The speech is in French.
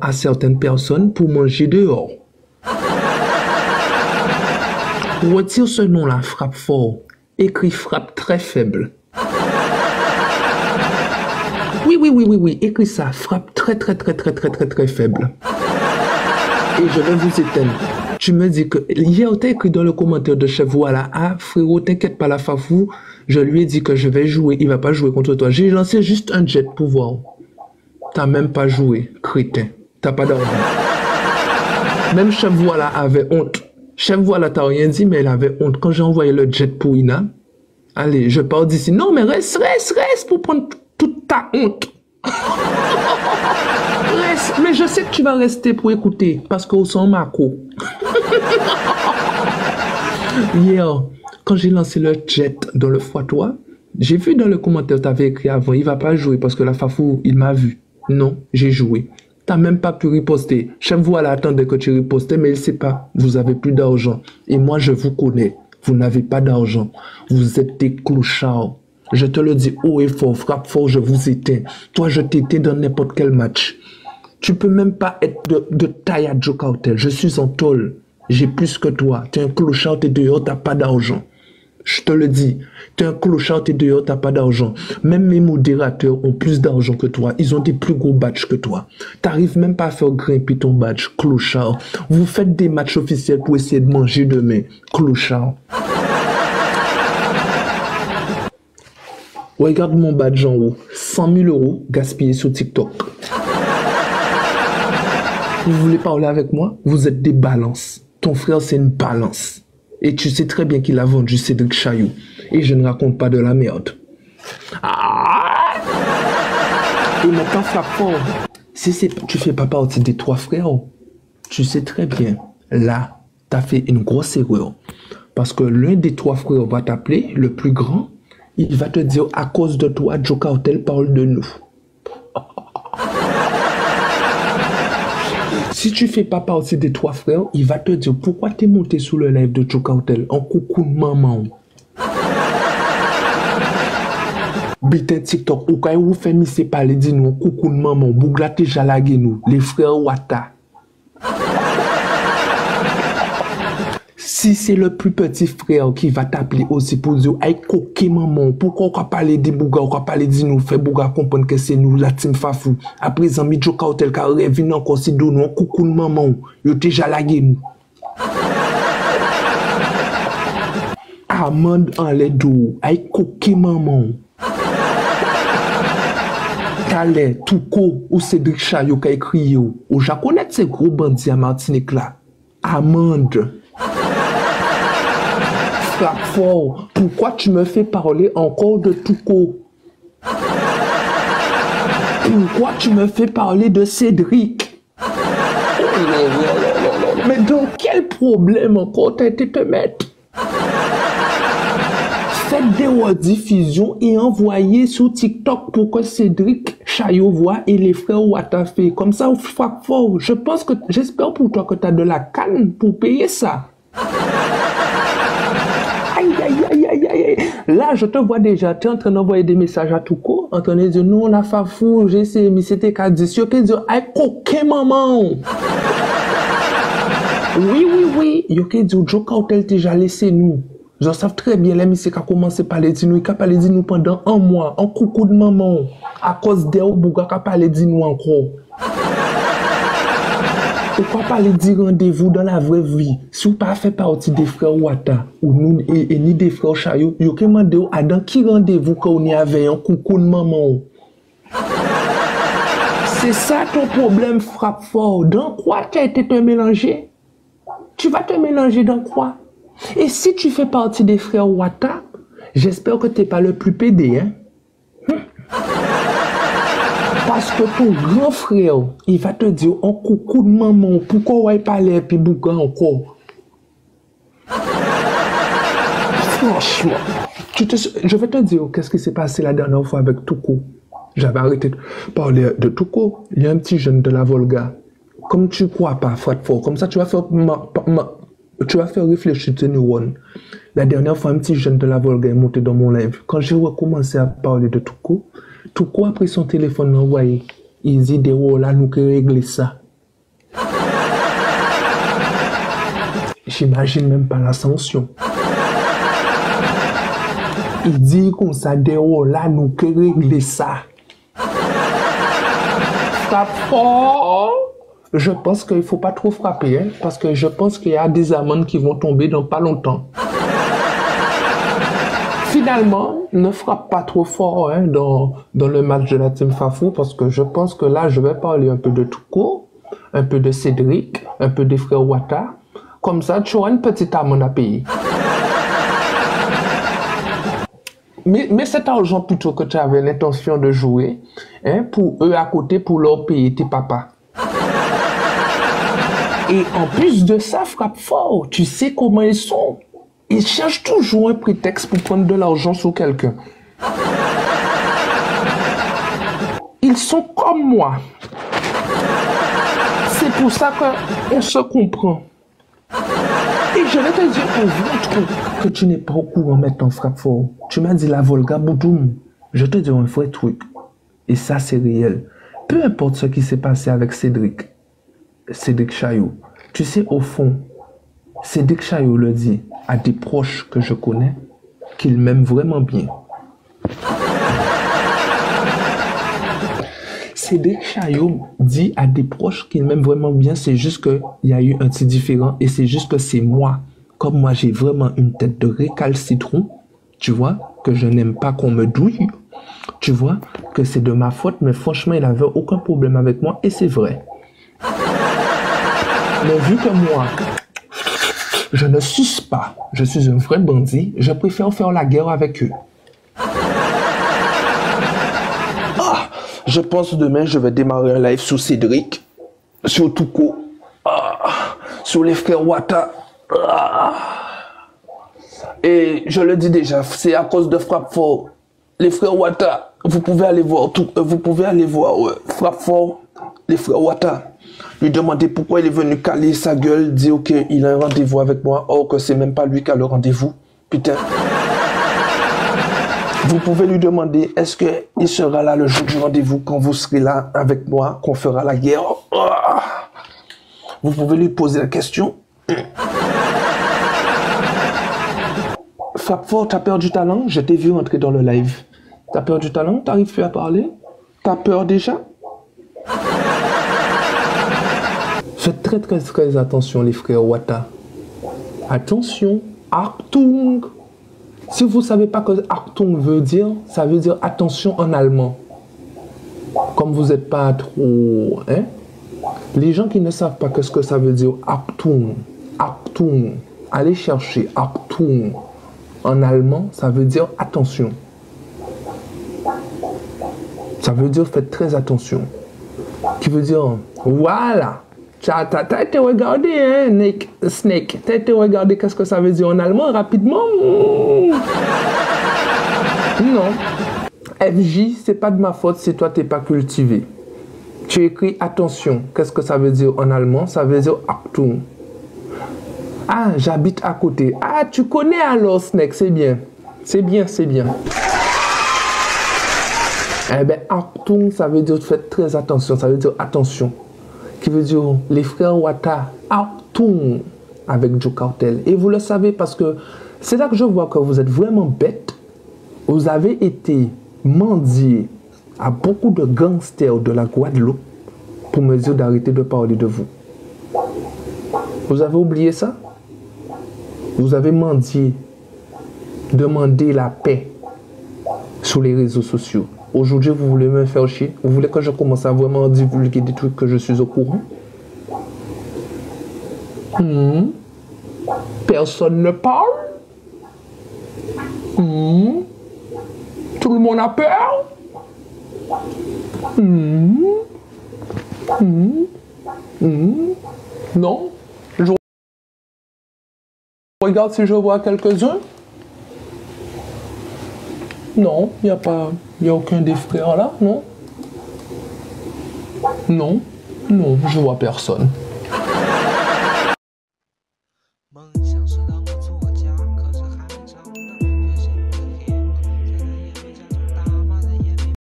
à certaines personnes pour manger dehors. Retire ce nom-là, frappe fort. Écris frappe très faible. Oui. Écris ça, frappe très faible. Et je vais vous éteindre. Tu me dis que hier, tu as écrit dans le commentaire de chef, voilà, ah frérot, t'inquiète pas la fafou, je lui ai dit que je vais jouer, il va pas jouer contre toi. J'ai lancé juste un jet pour voir. T'as même pas joué, crétin. T'as pas d'argent. Même chef, voilà, avait honte. Chef, voilà, t'as rien dit, mais elle avait honte. Quand j'ai envoyé le jet pour Ina, allez, je pars d'ici. Non, mais reste pour prendre toute ta honte. Reste, mais je sais que tu vas rester pour écouter, parce qu'au son Marco. Hier, quand j'ai lancé le jet dans le x3, j'ai vu dans le commentaire, tu avais écrit avant, il va pas jouer parce que la fafou, il m'a vu. Non, j'ai joué. T'as même pas pu riposter. Chef, voilà, attendez que tu ripostais, mais il sait pas. Vous avez plus d'argent. Et moi, je vous connais. Vous n'avez pas d'argent. Vous êtes des clochards. Je te le dis haut et fort, frappe fort, je vous éteins. Toi, je t'éteins dans n'importe quel match. Tu peux même pas être de taille à Joe Cartel. Je suis en tôle. J'ai plus que toi. T'es un clochard, t'es dehors, t'as pas d'argent. Je te le dis. T'es un clochard, t'es dehors, t'as pas d'argent. Même mes modérateurs ont plus d'argent que toi. Ils ont des plus gros badges que toi. T'arrives même pas à faire grimper ton badge, clochard. Vous faites des matchs officiels pour essayer de manger demain, clochard. Regarde mon badge en haut. 100 000 € gaspillés sur TikTok. Vous voulez parler avec moi? Vous êtes des balances. Ton frère, c'est une balance. Et tu sais très bien qu'il a vendu Cédric Chaillou. Et je ne raconte pas de la merde. Ah! Et maintenant, frappe fort. Si tu fais pas partie des 3 frères, tu sais très bien, là, tu as fait une grosse erreur. Parce que l'un des 3 frères va t'appeler, le plus grand, il va te dire, à cause de toi, Joe Cartel parle de nous. Si tu fais pas partie des 3 frères, il va te dire pourquoi tu es monté sous le live de Joe Cartel en coucou de maman. Bite TikTok, ou quand vous faites misser parler, dis-nous coucou de maman, bougla te jalague nous, les frères Wata. Si c'est le plus petit frère qui va t'appeler aussi pour dire aïe coquet maman, pourquoi on va parler de Bouga, on va parler de nous, fait Bouga comprendre que c'est nous, la team Fafou. Après, Zami Joe Cartel qui revient encore si nous, on coucou de maman, yo déjà lagué nous. Amande en les dos, aïe coquet maman. Calais, Touko ou Cédric Chaillou qui a écrit yo. Ou je connais ces gros bandits à Martinique là. Amande. Frappe fort. Pourquoi tu me fais parler encore de Touko? Pourquoi tu me fais parler de Cédric? Mais dans quel problème encore t'as été te mettre? Faites des rediffusions et envoyez sur TikTok pour que Cédric Chaillou voit et les frères Wata fait. Comme ça, frappe fort. J'espère pour toi que tu as de la canne pour payer ça. Aïe. Là, je te vois déjà, tu es en train d'envoyer des messages à Touko, en train de dire, non, la fafou, j'ai essayé, mais c'était qu'à dire, tu peux dire, aïe, coquin, maman. Oui. Yo qui dit, Joe Cartel déjà laissé nous. Je sais très bien, les messieurs qui ont commencé à parler de nous, ils ont parlé de nous pendant un mois, en coucou de maman, à cause d'eux, Bouga qui a parlé de nous encore. Pourquoi parler de rendez-vous dans la vraie vie? Si vous pas fait partie des frères Wata, ou nous, et ni des frères Chaillou, vous avez demandé à dans qui rendez-vous qu'on y avait un coucou de maman? C'est ça ton problème, frappe fort. Dans quoi tu as été te mélanger? Tu vas te mélanger dans quoi? Et si tu fais partie des frères Wata, j'espère que tu n'es pas le plus pédé, hein? Parce que ton grand frère, il va te dire, oh coucou de maman, pourquoi on va parler et puis Bouga encore? Franchement, je vais te dire qu'est-ce qui s'est passé la dernière fois avec Touko. J'avais arrêté de parler de Touko. Il y a un petit jeune de la Volga. Comme tu crois pas, frappe fort, comme ça tu vas faire réfléchir tes neurones. La dernière fois, un petit jeune de la Volga est monté dans mon live. Quand j'ai recommencé à parler de Touko, Touko a pris son téléphone et envoyé Il dit, des là, nous que régler ça. J'imagine même pas la sanction. Il dit comme ça, des là, nous que régler ça. Frappe fort. Je pense qu'il ne faut pas trop frapper, hein, parce que je pense qu'il y a des amendes qui vont tomber dans pas longtemps. Finalement, ne frappe pas trop fort hein, dans le match de la Team Fafou, parce que je pense que là, je vais parler un peu de Touko, un peu de Cédric, un peu des frères Wata. Comme ça, tu auras une petite amende à payer. Mais cet argent plutôt que tu avais l'intention de jouer, hein, pour eux à côté, pour leur payer tes papas. Et en plus de ça, frappe fort. Tu sais comment ils sont. Ils cherchent toujours un prétexte pour prendre de l'argent sur quelqu'un. Ils sont comme moi. C'est pour ça qu'on se comprend. Et je vais te dire un vrai truc que tu n'es pas au courant maintenant, frappe fort. Tu m'as dit la Volga Boudoum. Je te dis un vrai truc. Et ça, c'est réel. Peu importe ce qui s'est passé avec Cédric Chaillot. Tu sais, au fond, Cédric Chaillot le dit à des proches que je connais qu'il m'aime vraiment bien. Cédric Chaillot dit à des proches qu'il m'aime vraiment bien, c'est juste qu'il y a eu un petit différent et c'est juste que c'est moi. Comme moi, j'ai vraiment une tête de récalcitron, tu vois, que je n'aime pas qu'on me douille. Tu vois, que c'est de ma faute, mais franchement, il n'avait aucun problème avec moi et c'est vrai. Mais vu que moi, je ne suce pas, je suis un vrai bandit, je préfère faire la guerre avec eux. Ah, je pense demain, je vais démarrer un live sur Cédric, sur Touko, sur les frères Wata. Et je le dis déjà, c'est à cause de Frappe Fort. Les frères Wata, vous pouvez aller voir Frappe Fort, les frères Wata. Lui demander pourquoi il est venu caler sa gueule, dire qu'il a un rendez-vous avec moi, or que c'est même pas lui qui a le rendez-vous. Putain. Vous pouvez lui demander, est-ce qu'il sera là le jour du rendez-vous, quand vous serez là avec moi, qu'on fera la guerre. Vous pouvez lui poser la question. Frappe Fort, t'as peur du talent? Je t'ai vu entrer dans le live. T'as peur du talent? T'arrives plus à parler? T'as peur déjà? Faites très attention les frères Wata. Attention, Achtung. Si vous ne savez pas ce que Achtung veut dire, ça veut dire attention en allemand. Comme vous n'êtes pas trop... Hein? Les gens qui ne savent pas ce que ça veut dire Achtung, Achtung, allez chercher Achtung. En allemand, ça veut dire attention. Ça veut dire faites très attention. Qui veut dire voilà. T'as été regardé, hein, Snake. T'as été regardé qu'est-ce que ça veut dire en allemand rapidement? Non. FJ, c'est pas de ma faute si toi t'es pas cultivé. Tu écris attention. Qu'est-ce que ça veut dire en allemand? Ça veut dire Achtung. Ah, j'habite à côté. Ah, tu connais alors, Snake, c'est bien. C'est bien, c'est bien. Eh bien, Achtung, ça veut dire faites très attention. Ça veut dire attention. Qui veut dire les frères Wata, Achtung, avec Joe Cartel. Et vous le savez parce que c'est là que je vois que vous êtes vraiment bête. Vous avez été mendié à beaucoup de gangsters de la Guadeloupe pour me dire d'arrêter de parler de vous. Vous avez oublié ça? Vous avez mendié, demandé la paix sur les réseaux sociaux. Aujourd'hui, vous voulez me faire chier? Vous voulez que je commence à vraiment divulguer des trucs que je suis au courant? Personne ne parle? Tout le monde a peur? Non? Je regarde si je vois quelques-uns. Non, il n'y a aucun des frères là, non? Non, je vois personne.